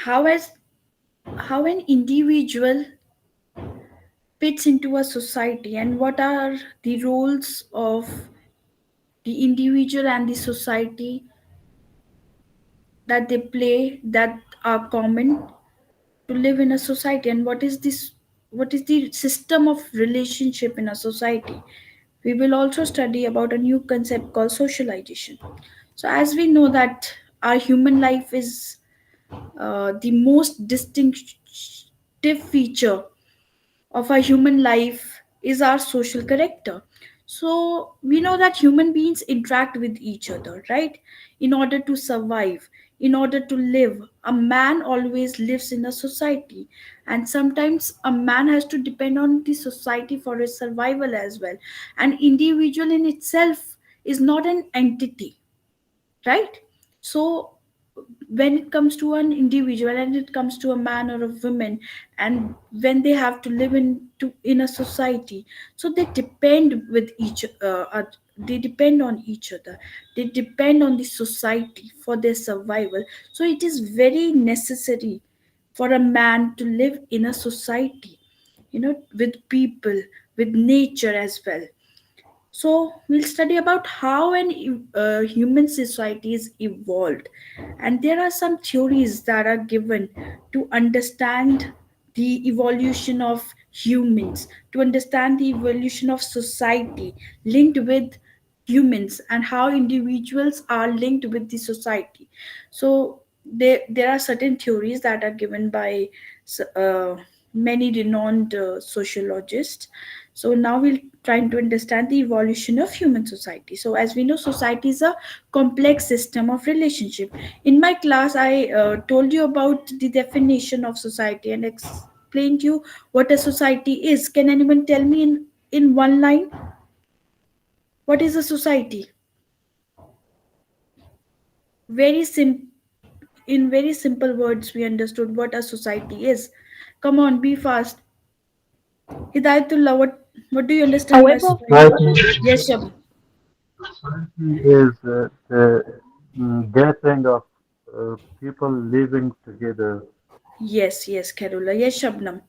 how as how an individual fits into a society, and what are the roles of the individual and the society that they play that are common to live in a society, and what is the system of relationship in a society. We will also study about a new concept called socialization. So as we know that our human life is the most distinctive feature of our human life is our social character. So we know that human beings interact with each other, right? In order to survive, in order to live, a man always lives in a society. And sometimes a man has to depend on the society for his survival as well. An individual in itself is not an entity, right? So when it comes to an individual and it comes to a man or a woman, and when they have to live in a society, so they depend they depend on each other, they depend on the society for their survival. So it is very necessary for a man to live in a society, with people, with nature as well. So we'll study about how an human society is evolved, and there are some theories that are given to understand the evolution of humans, to understand the evolution of society linked with humans, and how individuals are linked with the society. So there are certain theories that are given by uh, many renowned sociologists. So now we'll trying to understand the evolution of human society. So as we know, society is a complex system of relationship. In my class, I told you about the definition of society and explained you what a society is. Can anyone tell me in one line what is a society? Very sim In very simple words, we understood what a society is. Come on, be fast. Hidayatullah, what do you understand by A web of society? Society, Yes, relationships. Shab. society is the gathering of people living together. Yes, yes, Khairullah. Yes, Shabnam.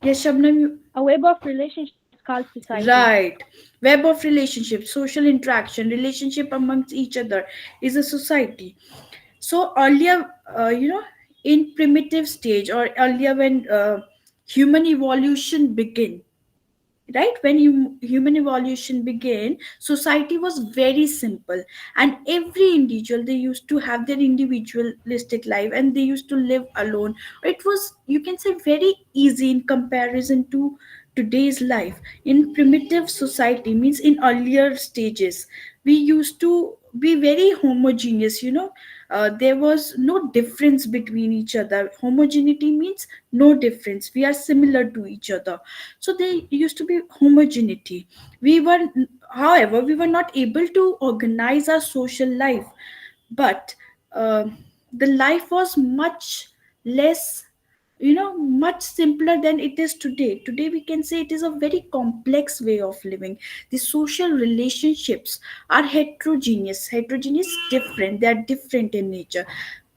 Yes, Shabnam. A web of relationships called society. Right. Web of relationships, social interaction, relationship amongst each other is a society. So earlier, in primitive stage, or earlier when human evolution began, right, when human evolution began, society was very simple, and every individual, they used to have their individualistic life, and they used to live alone. It was, you can say, very easy in comparison to today's life. In primitive society, means in earlier stages, we used to be very homogeneous, there was no difference between each other. Homogeneity means no difference, we are similar to each other. So there used to be homogeneity. We were, however, we were not able to organize our social life, but uh, the life was much less, much simpler than it is today. Today we can say it is a very complex way of living. The social relationships are heterogeneous, different, they are different in nature.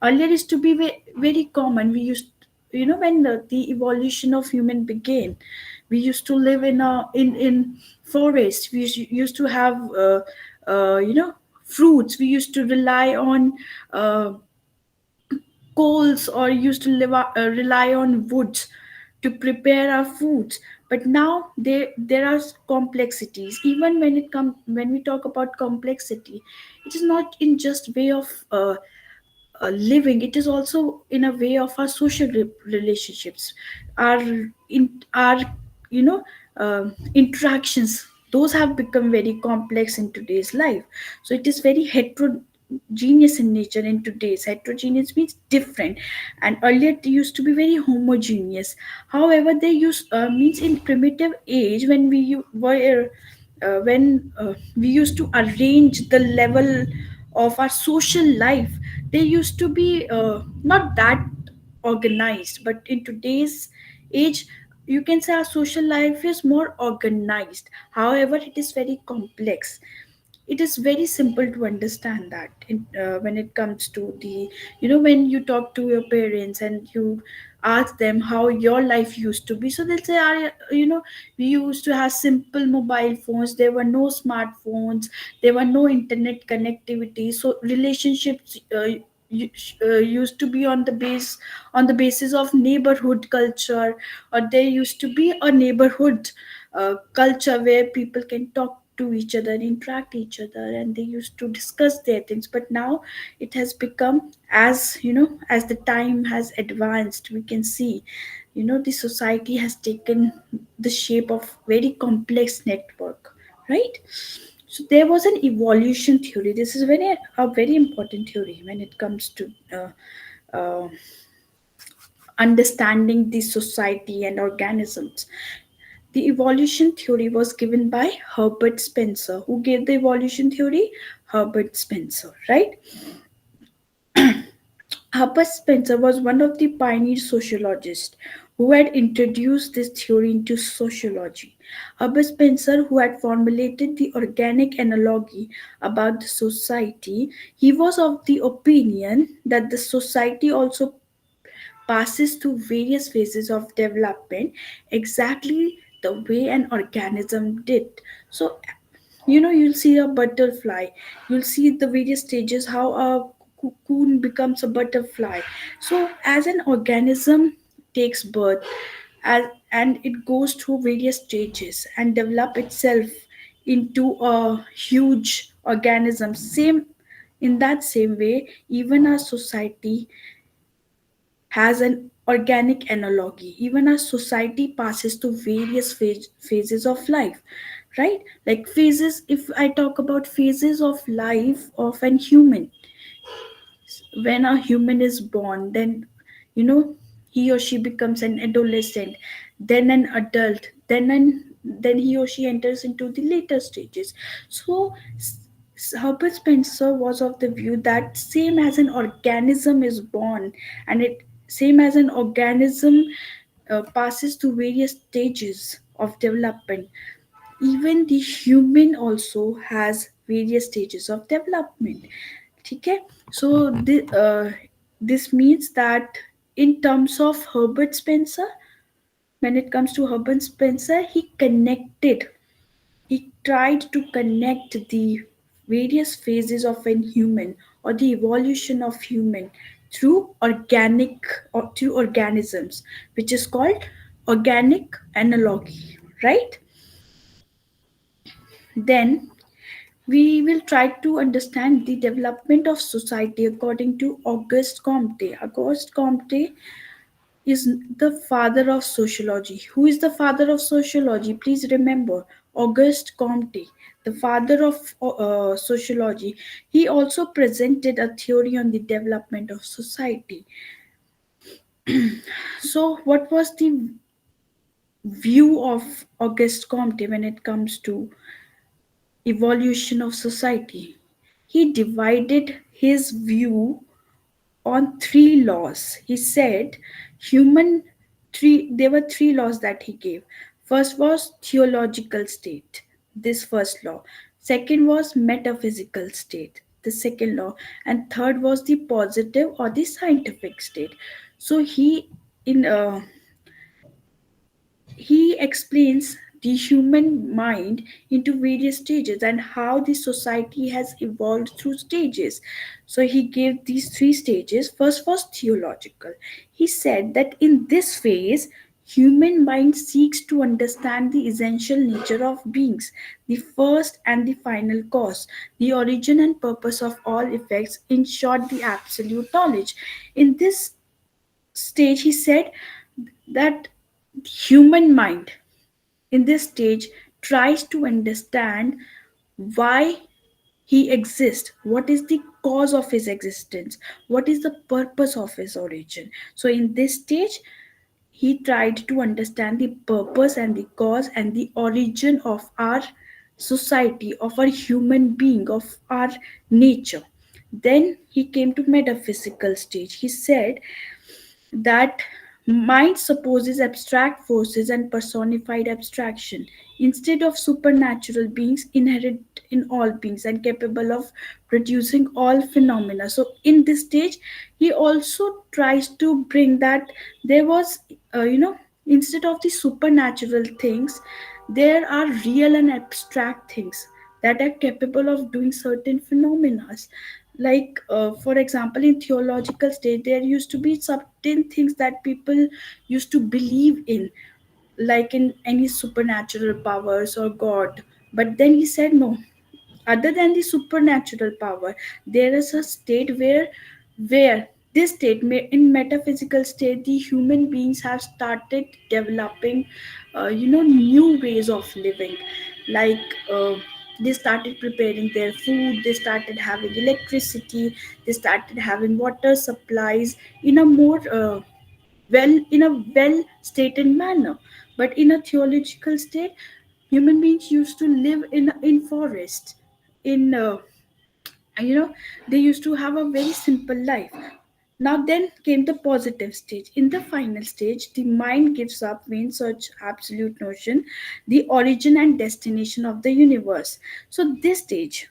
Earlier used to be very common. We used, when the evolution of human began, we used to live in forest. We used to have fruits. We used to rely on uh, coals, or used to rely on woods to prepare our foods. But now there are complexities. Even when we talk about complexity, it is not in just way of living, it is also in a way of our social relationships, our our you know interactions. Those have become very complex in today's life. So it is very heterogeneous in nature. In today's, heterogeneous means different, and earlier it used to be very homogeneous. However, they use means in primitive age, when were when we used to arrange the level of our social life, they used to be not that organized. But in today's age, you can say our social life is more organized. However, it is very complex. it is very simple to understand that when it comes to the, when you talk to your parents and you ask them how your life used to be, so they'll say, we used to have simple mobile phones, there were no smartphones, there were no internet connectivity, so relationships used to be on the basis of neighborhood culture, or there used to be a neighborhood culture where people can talk to each other, interact each other, and they used to discuss their things. But now it has become, as as the time has advanced, we can see, the society has taken the shape of very complex network, right? So there was an evolution theory. This is very a very important theory when it comes to uh, understanding the society and organisms. The evolution theory was given by Herbert Spencer. Who gave the evolution theory? Herbert Spencer, right? Herbert Spencer was one of the pioneer sociologists who had introduced this theory into sociology. Herbert Spencer, who had formulated the organic analogy about the society, he was of the opinion that the society also passes through various phases of development exactly the way an organism did. So, you'll see a butterfly, you'll see the various stages how a cocoon becomes a butterfly. So, as an organism takes birth, as and it goes through various stages and develop itself into a huge organism, same in that same way, even our society has an organic analogy. Even our society passes through various phases of life, right? Like phases, if I talk about phases of life of an human, when a human is born, then you know he or she becomes an adolescent, then an adult, then he or she enters into the later stages. So Herbert Spencer was of the view that same as an organism is born, and it same as an organism passes through various stages of development, even the human also has various stages of development. Okay, so this means that in terms of Herbert Spencer, when it comes to Herbert Spencer, he tried to connect the various phases of an human, or the evolution of human, through organic or through organisms, which is called organic analogy, right? Then we will try to understand the development of society according to Auguste Comte. Auguste Comte is the father of sociology. Who is the father of sociology? Please remember, Auguste Comte, the father of sociology. He also presented a theory on the development of society. So, what was the view of Auguste Comte when it comes to evolution of society? He divided his view on three laws. He said human three there were three laws that he gave. First was theological state, this first law. Second was metaphysical state, the second law, and third was the positive or the scientific state. So in he explains the human mind into various stages and how the society has evolved through stages. So he gave these three stages. First was theological. He said that in this phase, human mind seeks to understand the essential nature of beings, the first and the final cause, the origin and purpose of all effects, in short, the absolute knowledge. In this stage, he said that human mind in this stage tries to understand why he exists, what is the cause of his existence, what is the purpose of his origin. So in this stage he tried to understand the purpose and the cause and the origin of our society, of our human being, of our nature. Then he came to metaphysical stage. He said that mind supposes abstract forces and personified abstraction instead of supernatural beings inherent in all beings and capable of producing all phenomena. So in this stage he also tries to bring that there was, instead of the supernatural things, there are real and abstract things that are capable of doing certain phenomena. Like for example, in theological state there used to be certain things that people used to believe in, like in any supernatural powers or god. But then he said no, other than the supernatural power, there is a state where this state in metaphysical state the human beings have started developing new ways of living. Like they started preparing their food, they started having electricity, they started having water supplies in a more well stated manner. But in a theological state, human beings used to live in forest, in they used to have a very simple life. Now then came the positive stage. In the final stage the mind gives up vain search absolute notion, the origin and destination of the universe. So this stage,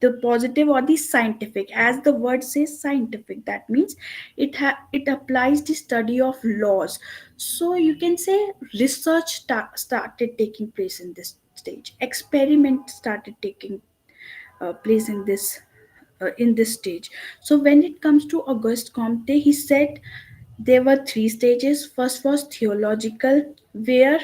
the positive or the scientific, as the word says scientific, that means it applies the study of laws. So you can say research started taking place in this stage, experiment started taking place in this stage. So when it comes to Auguste Comte, he said there were three stages. First was theological, where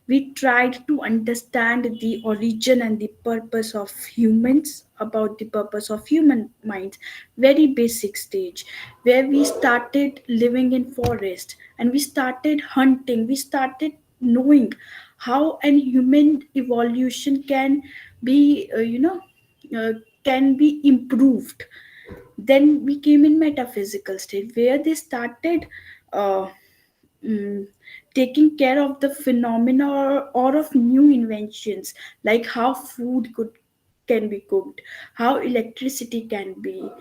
we tried to understand the origin and the purpose of humans, about the purpose of human minds. Very basic stage, where we started living in forest and we started hunting, we started knowing how an human evolution can be uh, can be improved. Then we came in metaphysical state, where they started uh, mm, taking care of the phenomena, or of new inventions, like how food could can be cooked, how electricity can be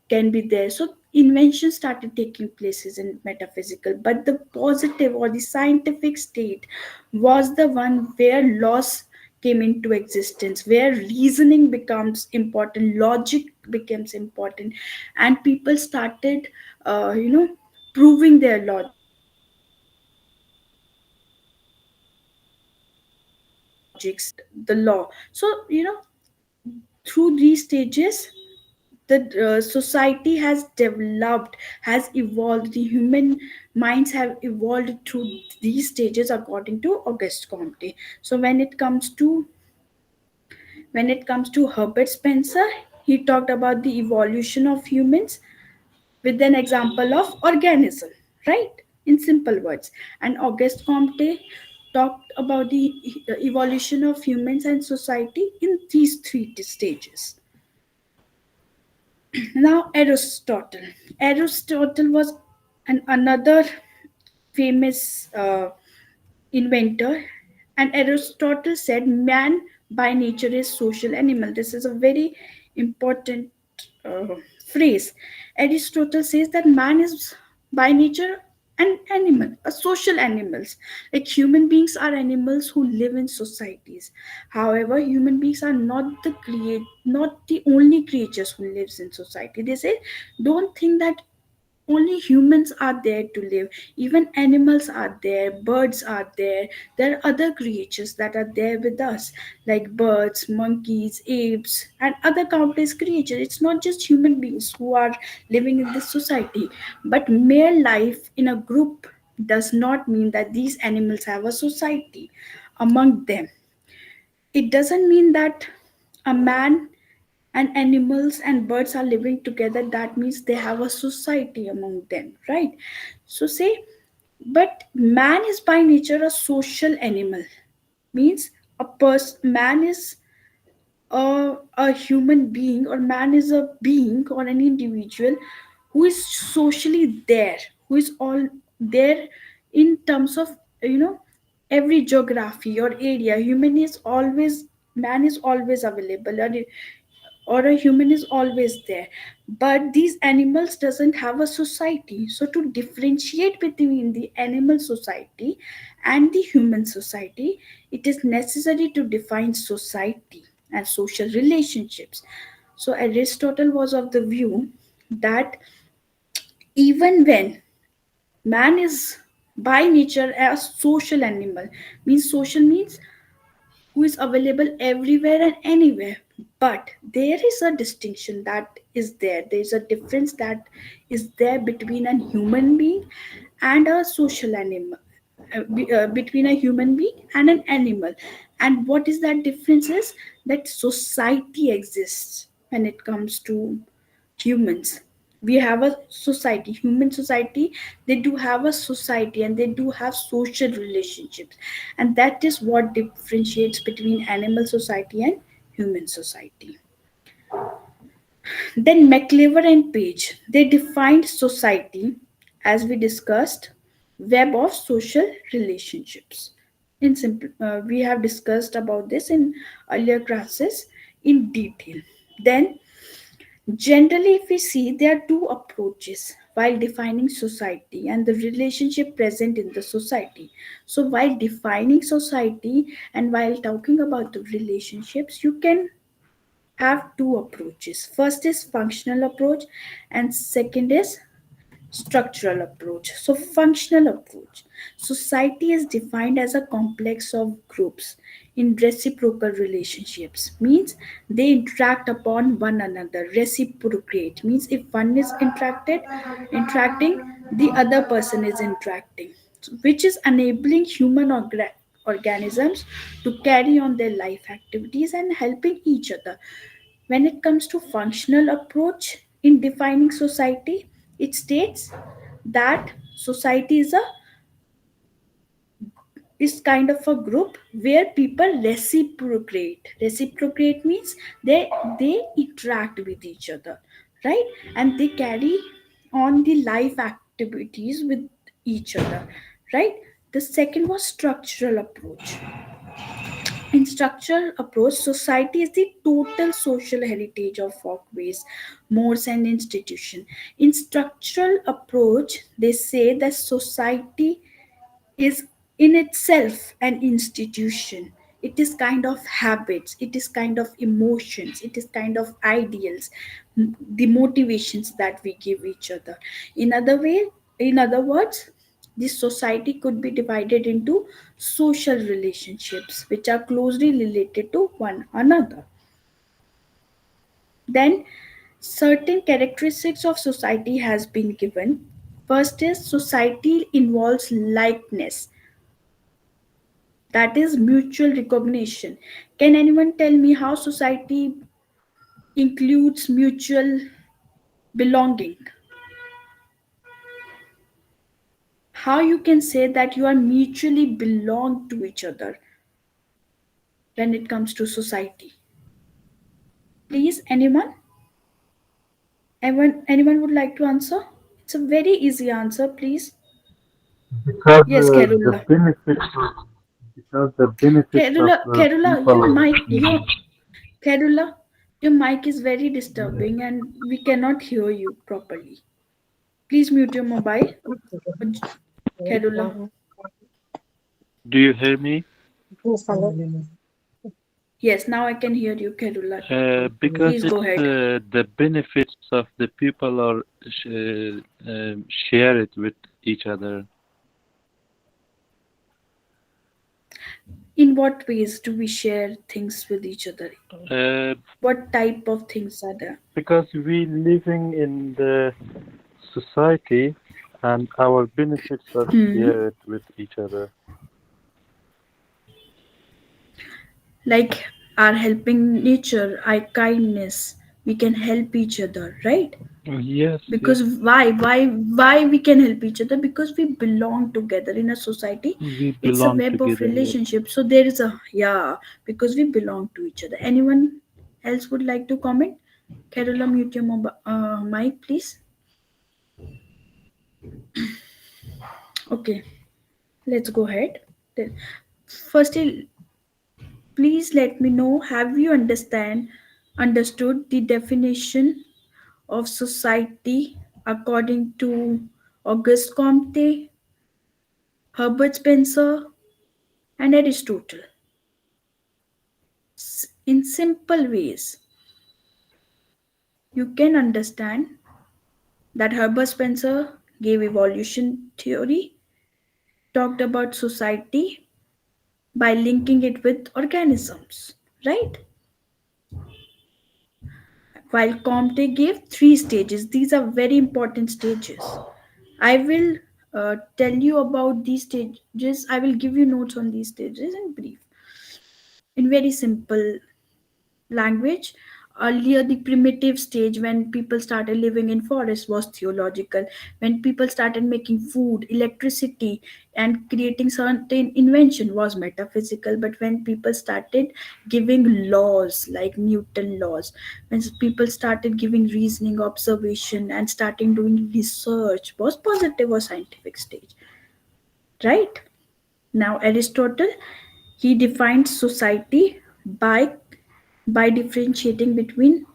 there. So inventions started taking places in metaphysical. But the positive or the scientific state was the one where laws came into existence, where reasoning becomes important, logic becomes important, and people started proving their logics, started the law. So through these stages the society has developed, has evolved, the human minds have evolved through these stages according to Auguste Comte. So when it comes to Herbert Spencer, he talked about the evolution of humans with an example of organism, right? In simple words. And Auguste Comte talked about the evolution of humans and society in these three stages. Now, Aristotle was another famous inventor, and Aristotle said man by nature is social animal. This is a very important uh, phrase. Aristotle says that man is by nature an animal, a social animals. Like human beings are animals who live in societies. However, human beings are not the only creatures who lives in society. They say don't think that only humans are there to live. Even animals are there, birds are there, there are other creatures that are there with us, like birds, monkeys, apes, and other countless creatures. It's not just human beings who are living in this society. But mere life in a group does not mean that these animals have a society among them. It doesn't mean that a man and animals and birds are living together, that means they have a society among them, right? So say, but man is by nature a social animal, means man is a human being, or man is a being or an individual who is socially there, who is all there in terms of you know every geography or area. Man is always available, or a human is always there. But these animals doesn't have a society. So to differentiate between the animal society and the human society, it is necessary to define society. and social relationships. So Aristotle was of the view that even when man is by nature a social animal, means social means who is available everywhere and anywhere, but there is a distinction that is there is a difference that is there between a human being and a social animal, between a human being and an animal. And what is that difference is that society exists when it comes to humans. We have a society, human society, they do have a society and they do have social relationships, and that is what differentiates between animal society and human society. Then McLever and Page, they defined society, as we discussed, web of social relationships. In simple, we have discussed about this in earlier classes in detail. Then generally, if we see, there are two approaches while defining society and the relationship present in the society. So, while defining society and while talking about the relationships, you can have two approaches. First is functional approach, and second is structural approach. So functional approach, society is defined as a complex of groups in reciprocal relationships, means they interact upon one another. Reciprocate means if one is interacting, the other person is interacting, which is enabling human organisms to carry on their life activities and helping each other. When it comes to functional approach in defining society, it states that society is kind of a group where people reciprocate. Reciprocate means they interact with each other, right? And they carry on the life activities with each other, right? The second was structural approach. In structural approach, society is the total social heritage of folkways, modes, and institution. In structural approach, they say that society is in itself an institution. It is kind of habits, it is kind of emotions, it is kind of ideals, the motivations that we give each other. In other way, in other words, this society could be divided into social relationships which are closely related to one another. Then certain characteristics of society has been given. First is society involves likeness, that is mutual recognition. Can anyone tell me how society includes mutual belonging? How you can say that you are mutually belong to each other when it comes to society? Please, anyone would like to answer? It's a very easy answer, please. Because Yes, Kerula. the benefits of Kerula, people are Kerula, your mic is very disturbing and we cannot hear you properly. Please mute your mobile. Kerula. Do you hear me? Yes, now I can hear you, Kerula. Because Please go it's ahead. the benefits of the people are share it with each other. In what ways do we share things with each other? Uh, What type of things are there? because we living in the society and our benefits are Hmm. shared with each other. Like our helping nature, our kindness, we can help each other, right? Yes, yes. Because why we can help each other? Because we belong together in a society. We It's a belong web of together, yes. relationships. So there is a, yeah, because we belong to each other. Anyone else would like to comment? Kerala, mute your mic, please. Okay, let's go ahead. Firstly, please let me know, have you understood the definition of society according to Auguste Comte, Herbert Spencer, and Aristotle? in simple ways, you can understand that Herbert Spencer gave evolution theory, talked about society by linking it with organisms, right? While Comte gave three stages. These are very important stages. I will tell you about these stages. I will give you notes on these stages in brief, in very simple language. Earlier, the primitive stage when people started living in forests was theological. When people started making food, electricity, and creating certain invention was metaphysical. But when people started giving laws like Newton laws, when people started giving reasoning, observation, and starting doing research, was positive or scientific stage, right? Now Aristotle, he defined society by differentiating between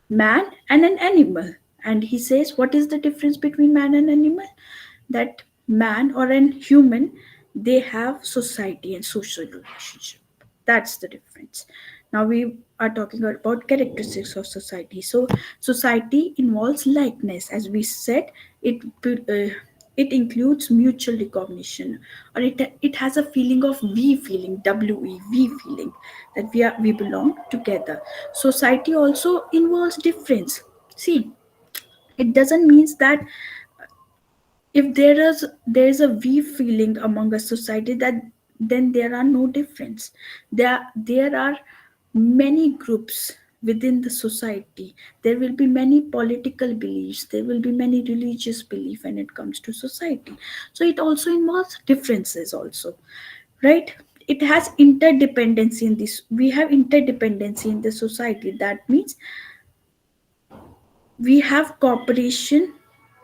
man and an animal. And he says, what is the difference between man and animal? That man or an human, they have society and social relationship. That's the difference. Now we are talking about characteristics of society. So society involves likeness, as we said. It includes mutual recognition, or it has a feeling of we feeling, we feeling, that we belong together. Society also involves difference. See, it doesn't mean that if there is a we feeling among a society, that then there are no difference. There are many groups within the society. There will be many political beliefs, there will be many religious belief when it comes to society. So it also involves differences also, right? It has interdependency in this. We have interdependency in the society. That means we have cooperation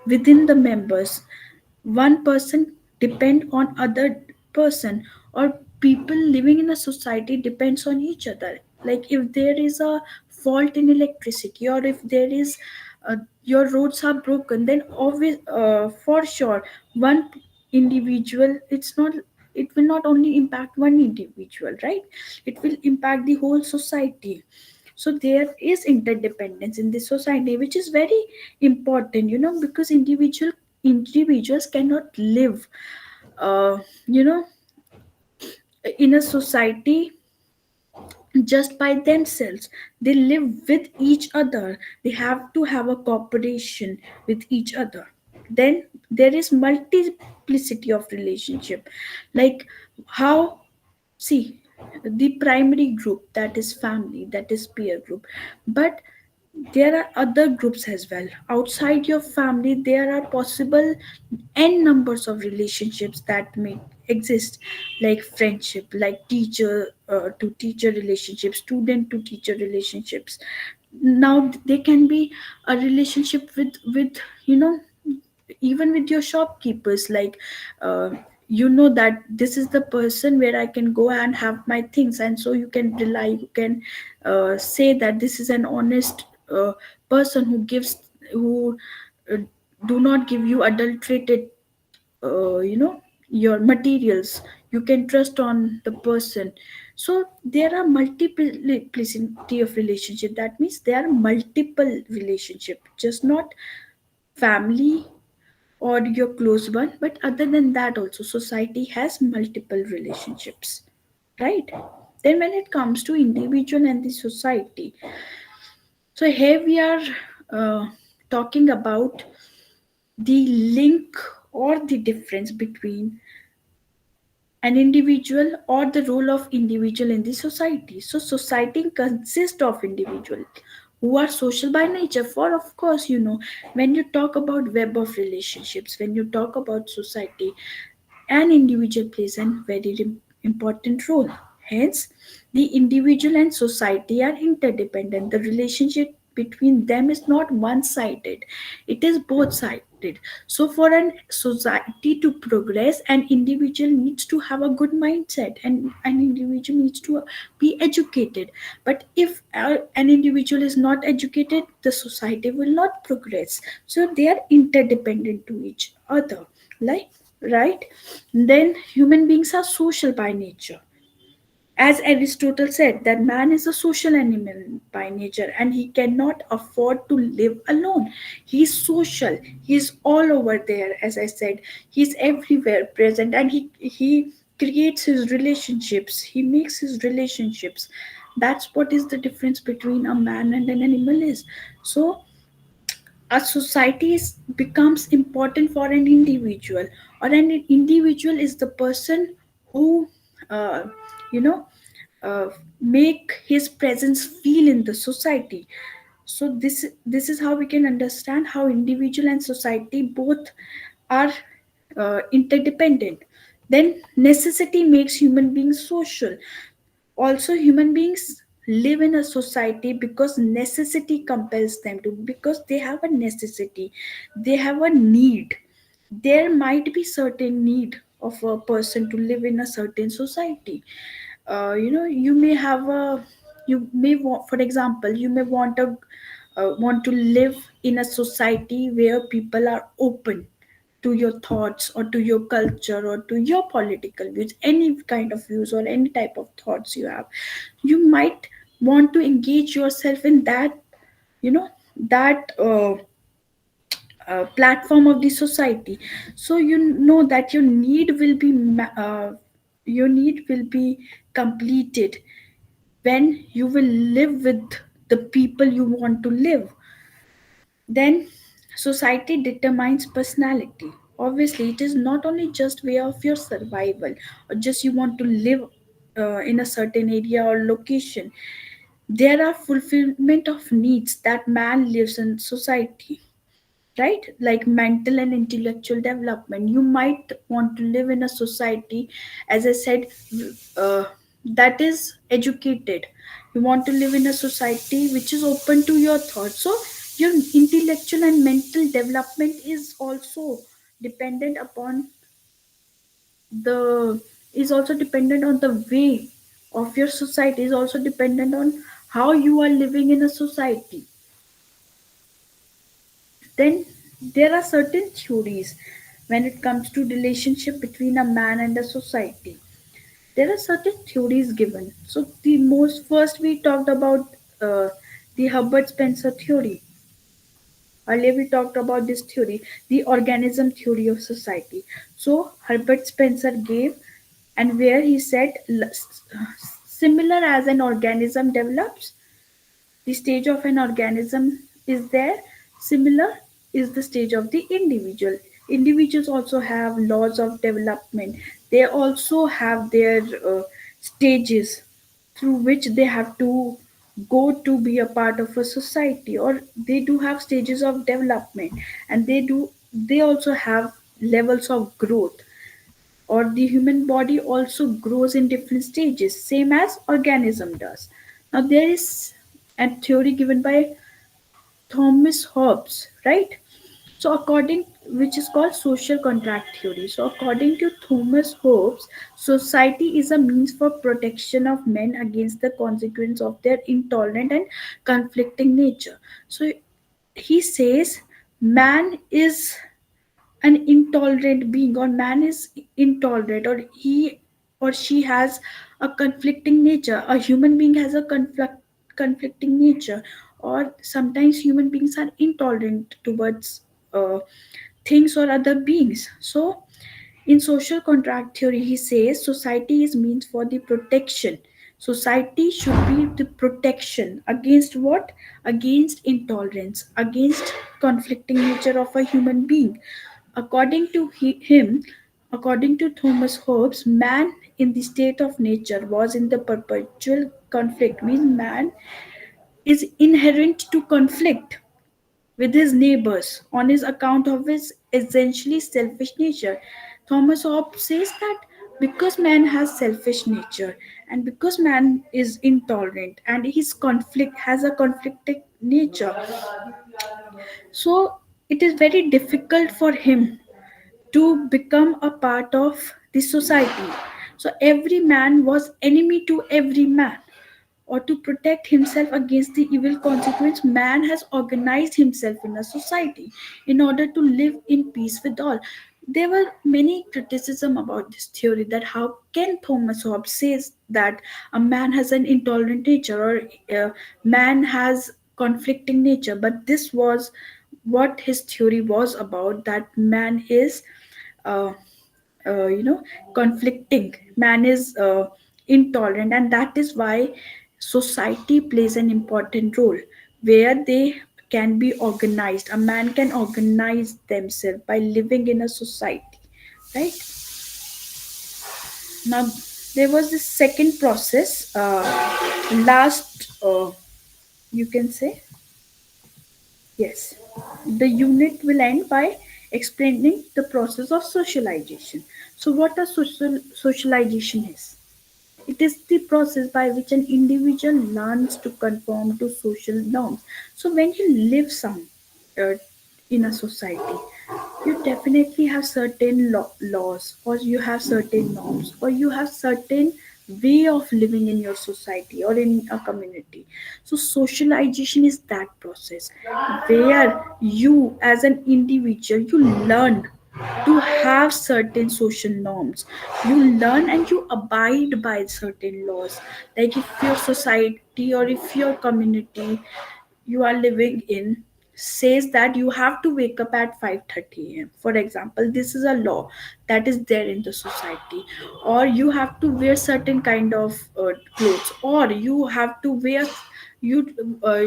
within the members. One person depend on other person, or people living in a society depends on each other. Like if there is a fault in electricity, or if there is your roads are broken, then obvious, for sure, one individual, it will not only impact one individual, right? It will impact the whole society. So there is interdependence in this society, which is very important, because individuals cannot live uh, you know in a society just by themselves. They live with each other. They have to have a cooperation with each other. Then there is multiplicity of relationship. Like how, see, the primary group, that is family, that is peer group. But there are other groups as well outside your family. There are possible n numbers of relationships that may exist, like friendship, like teacher to teacher relationships, student to teacher relationships. Now they can be a relationship with you know even with your shopkeepers. Like uh, that this is the person where I can go and have my things, and so you can rely, you can say that this is an honest person who uh, do not give you adulterated uh, you know your materials. You can trust on the person. So there are multiplicity of relationship. That means there are multiple relationship, just not family or your close one, but other than that also society has multiple relationships, right? Then when it comes to individual and the society, so here we are uh, talking about the link or the difference between an individual, or the role of individual in the society. So society consists of individuals who are social by nature. For of course, when you talk about web of relationships, when you talk about society, an individual plays a very important role. Hence, the individual and society are interdependent. The relationship between them is not one sided, it is both sided. So, for an society to progress, an individual needs to have a good mindset, and an individual needs to be educated. But if an individual is not educated, the society will not progress. So, they are interdependent to each other. Like, right? Then human beings are social by nature. As Aristotle said, that man is a social animal by nature and he cannot afford to live alone. He's social, he's all over there, as I said, he's everywhere present, and he creates his relationships, he makes his relationships. That's what is the difference between a man and an animal is. So a society becomes important for an individual, or an individual is the person who uh, you know uh, make his presence feel in the society. So this is how we can understand how individual and society both are interdependent. Then necessity makes human beings social. Also, human beings live in a society because necessity compels them to, because they have a necessity, they have a need. There might be certain need of a person to live in a certain society. You may have a, you may want, for example, you may want to live in a society where people are open to your thoughts or to your culture or to your political views, any kind of views or any type of thoughts you have. You might want to engage yourself in that, you know that platform of the society. So you know that your need will be completed when you will live with the people you want to live. Then society determines personality. Obviously, it is not only just way of your survival or just you want to live in a certain area or location. There are fulfillment of needs that man lives in society, right? Like mental and intellectual development. You might want to live in a society, as I said, uh, that is educated. You want to live in a society which is open to your thoughts. So your intellectual and mental development is also dependent upon the is also dependent on the way of your society, is also dependent on how you are living in a society. Then there are certain theories when it comes to relationship between a man and a society. There are certain theories given. So the most first we talked about uh, the Herbert Spencer theory. Earlier we talked about this theory, the organism theory of society. So Herbert Spencer gave, and where he said, similar as an organism develops, the stage of an organism is there, similar is the stage of the individual. Individuals also have laws of development, they also have their stages through which they have to go to be a part of a society, or they do have stages of development, and they also have levels of growth, or the human body also grows in different stages, same as organism does. Now there is a theory given by Thomas Hobbes, right? So according, which is called social contract theory. So according to Thomas Hobbes, society is a means for protection of men against the consequence of their intolerant and conflicting nature. So he says man is an intolerant being, or man is intolerant, or he or she has a conflicting nature. A human being has a conflicting nature, or sometimes human beings are intolerant towards uh, things or other beings. So in social contract theory, he says society is means for the protection. Society should be the protection against what? Against intolerance, against conflicting nature of a human being. According to him, according to Thomas Hobbes, man in the state of nature was in the perpetual conflict. Means man is inherent to conflict with his neighbors on his account of his essentially selfish nature. Thomas Hobbes says that because man has selfish nature, and because man is intolerant and his conflict has a conflicted nature, so it is very difficult for him to become a part of the society. So every man was enemy to every man. Or to protect himself against the evil consequence, man has organized himself in a society in order to live in peace with all. There were many criticism about this theory, that how can Thomas Hobbes says that a man has an intolerant nature, or a man has conflicting nature, but this was what his theory was about, that man is uh, you know conflicting, man is intolerant, and that is why society plays an important role, where they can be organized, a man can organize themselves by living in a society, right? Now there was this second process, last you can say, yes, the unit will end by explaining the process of socialization. So what a socialization is? It is the process by which an individual learns to conform to social norms. So when you live uh, in a society, you definitely have certain laws, or you have certain norms, or you have certain way of living in your society or in a community. So socialization is that process where you as an individual, you learn to have certain social norms, you learn and you abide by certain laws. Like if your society or if your community you are living in says that you have to wake up at 5:30 a.m., for example, this is a law that is there in the society, or you have to wear certain kind of clothes, or you have to wear, you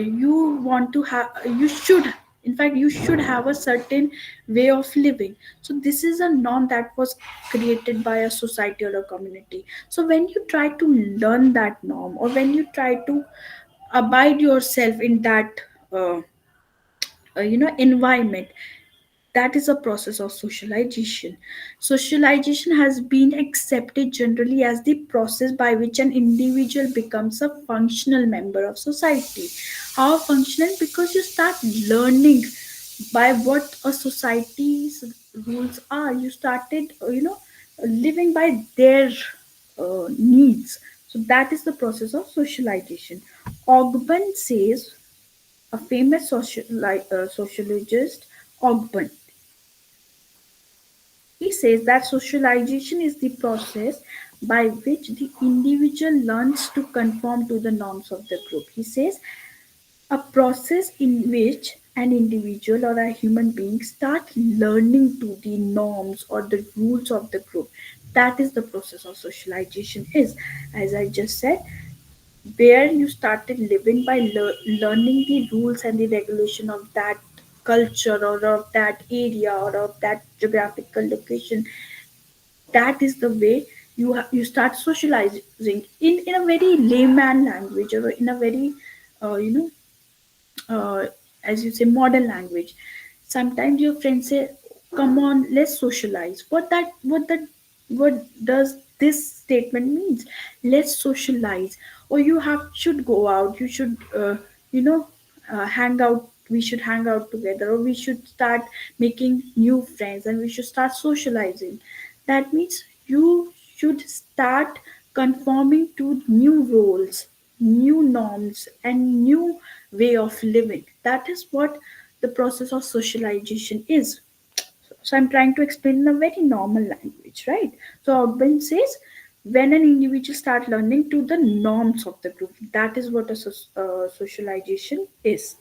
you want to have, you should, in fact you should have a certain way of living. So this is a norm that was created by a society or a community. So when you try to learn that norm, or when you try to abide yourself in that uh, environment, that is a process of socialization. Socialization has been accepted generally as the process by which an individual becomes a functional member of society. How functional? Because you start learning by what a society's rules are. You started living by their needs. So that is the process of socialization. Ogben says, a famous sociologist, Ogben, he says that socialization is the process by which the individual learns to conform to the norms of the group. He says a process in which an individual or a human being start learning to the norms or the rules of the group. That is the process of socialization is, as I just said, where you started living by learning the rules and the regulation of that culture or of that area or of that geographical location. That is the way you start socializing in a very layman language, or in a very uh, you know uh, as you say, modern language. Sometimes your friends say, come on, let's socialize. What does this statement means? Let's socialize. Or you have should go out, you should you know hang out, we should hang out together, or we should start making new friends, and we should start socializing. That means you should start conforming to new roles, new norms, and new way of living. That is what the process of socialization is. So I'm trying to explain in a very normal language, right? So Ogben says, when an individual start learning to the norms of the group, that is what a socialization is.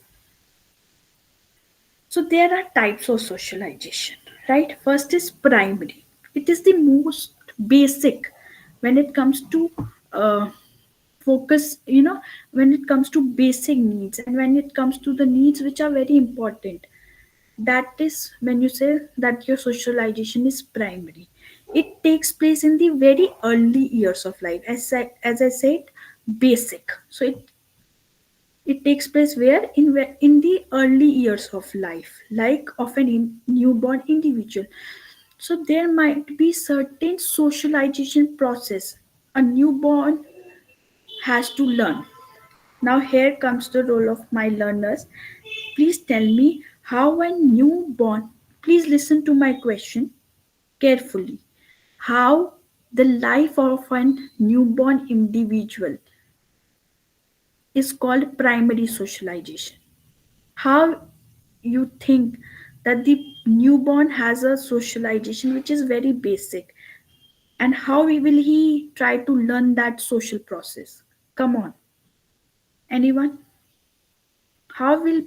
So there are types of socialization, right? First is primary. It is the most basic when it comes to focus, when it comes to basic needs, and when it comes to the needs which are very important. That is when you say that your socialization is primary. It takes place in the very early years of life. As I said, basic. So it takes place where in the early years of life, like of an newborn individual. So there might be certain socialization process a newborn has to learn. Now here comes the role of my learners. Please tell me how a newborn, please listen to my question carefully. How the life of a newborn individual is called primary socialization. How you think that the newborn has a socialization which is very basic. And how will he try to learn that social process? Come on, anyone? How will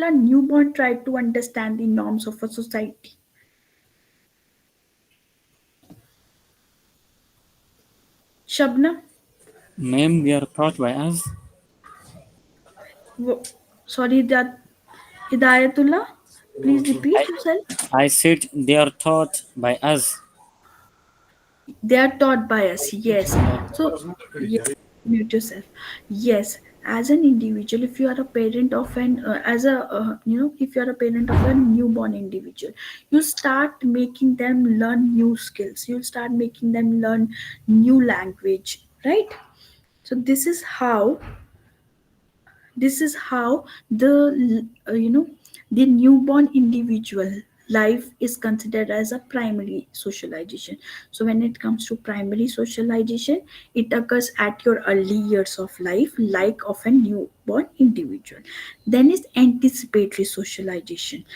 a newborn try to understand the norms of a society? Shabna? Ma'am, we are taught by us. Sorry, that Hidayatullah, please I, repeat yourself. I said they are taught by us. They are taught by us, yes. Yeah. So yes, mute yourself. Yes, as an individual, if you are a parent of an as a if you are a parent of a newborn individual, you start making them learn new skills, you start making them learn new language, right? So this is how the the newborn individual life is considered as a primary socialization. So when it comes to primary socialization, it occurs at your early years of life, like of a newborn individual. Then is anticipatory socialization.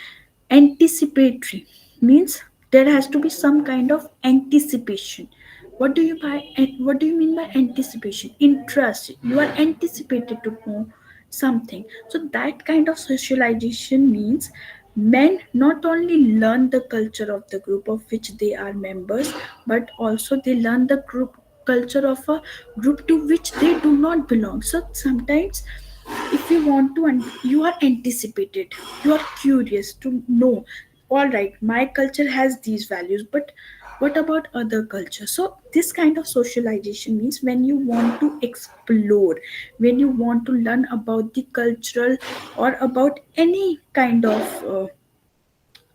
Anticipatory means there has to be some kind of anticipation. What do you mean by anticipation? Interest. You are anticipated to know something. So that kind of socialization means men not only learn the culture of the group of which they are members, but also they learn the group culture of a group to which they do not belong. So sometimes, if you want to you are anticipated, you are curious to know, all right, my culture has these values, but what about other culture? So this kind of socialization means when you want to explore, when you want to learn about the cultural or about any kind of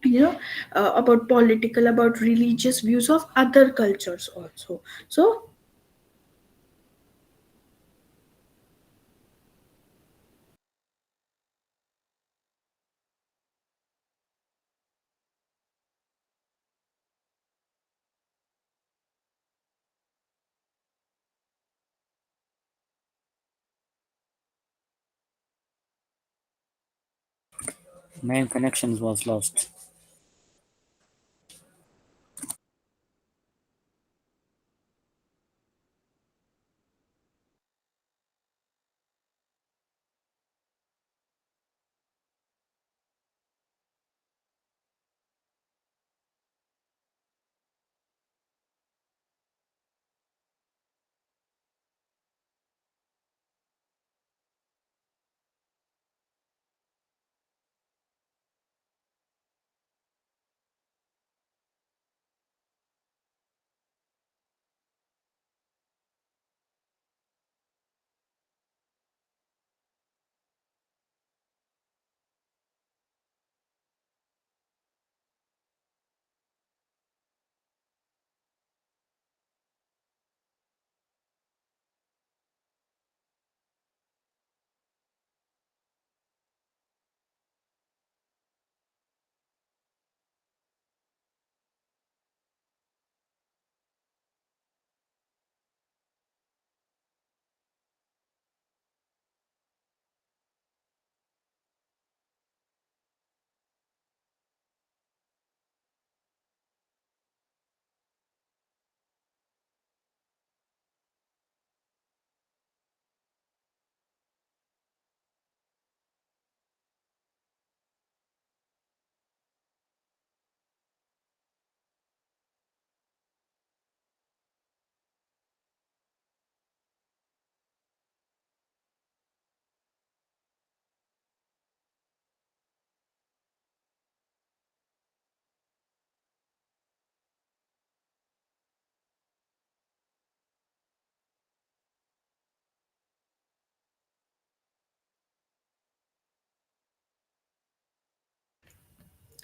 you know about political, about religious views of other cultures also. So Ma'am, connections was lost.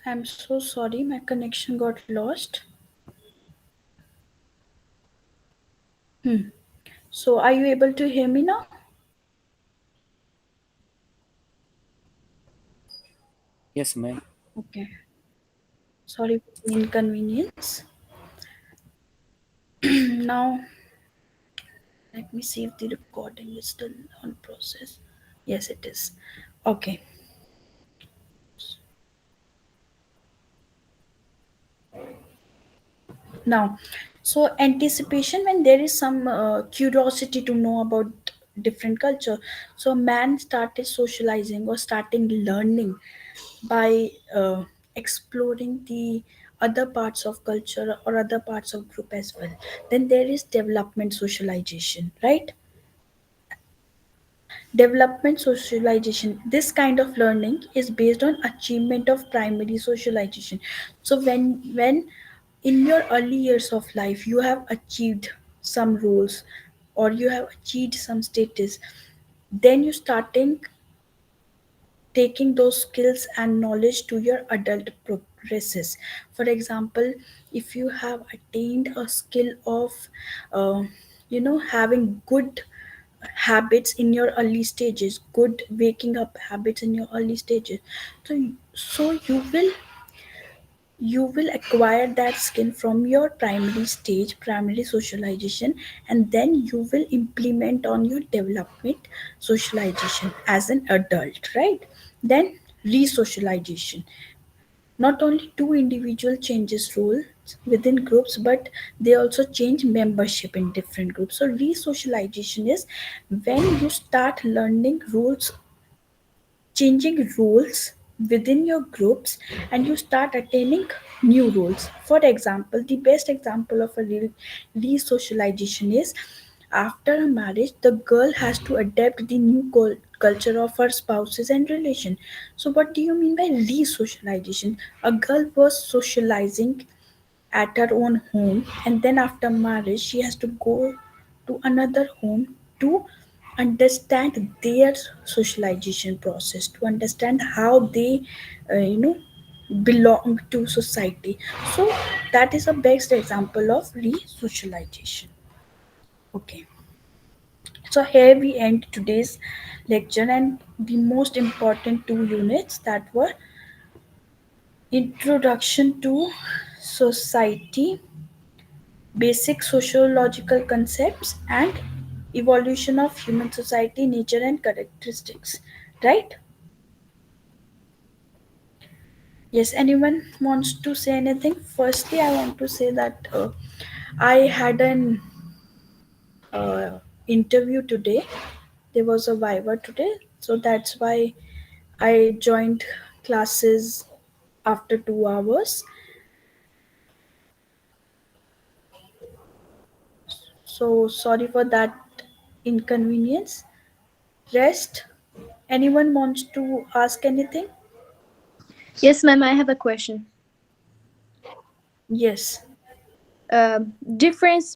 I'm so sorry, my connection got lost. So are you able to hear me now? Yes, ma'am. Okay. Sorry for the inconvenience. Now, let me see if the recording is still on process. Yes, it is. Okay. Now, so anticipation, when there is some curiosity to know about different culture, so man started socializing or starting learning by exploring the other parts of culture or other parts of group as well. Then there is development socialization, right? Development socialization, this kind of learning is based on achievement of primary socialization. So when in your early years of life you have achieved some roles or you have achieved some status, then you starting taking those skills and knowledge to your adult progresses. For example, if you have attained a skill of having good habits in your early stages, good waking up habits in your early stages, so you will acquire that skill from your primary stage, primary socialization, and then you will implement on your development socialization as an adult, right? Then re-socialization, not only two individual changes roles within groups, but they also change membership in different groups. So re-socialization is when you start learning rules, changing roles within your groups, and you start attaining new roles. For example, the best example of a real re-socialization is after a marriage, the girl has to adapt the new culture of her spouses and relation. So what do you mean by re-socialization? A girl was socializing at her own home, and then after marriage she has to go to another home to understand their socialization process, to understand how they uh, you know belong to society. So that is a best example of re-socialization. Okay, so here we end today's lecture, and the most important two units that were introduction to society, basic sociological concepts, and evolution of human society, nature and characteristics, right? Yes, anyone wants to say anything? Firstly, I want to say that I had an uh, interview today. There was a viva today, so that's why I joined classes after 2 hours. So sorry for that inconvenience. Rest. Anyone wants to ask anything? Yes, ma'am, I have a question. Yes. Difference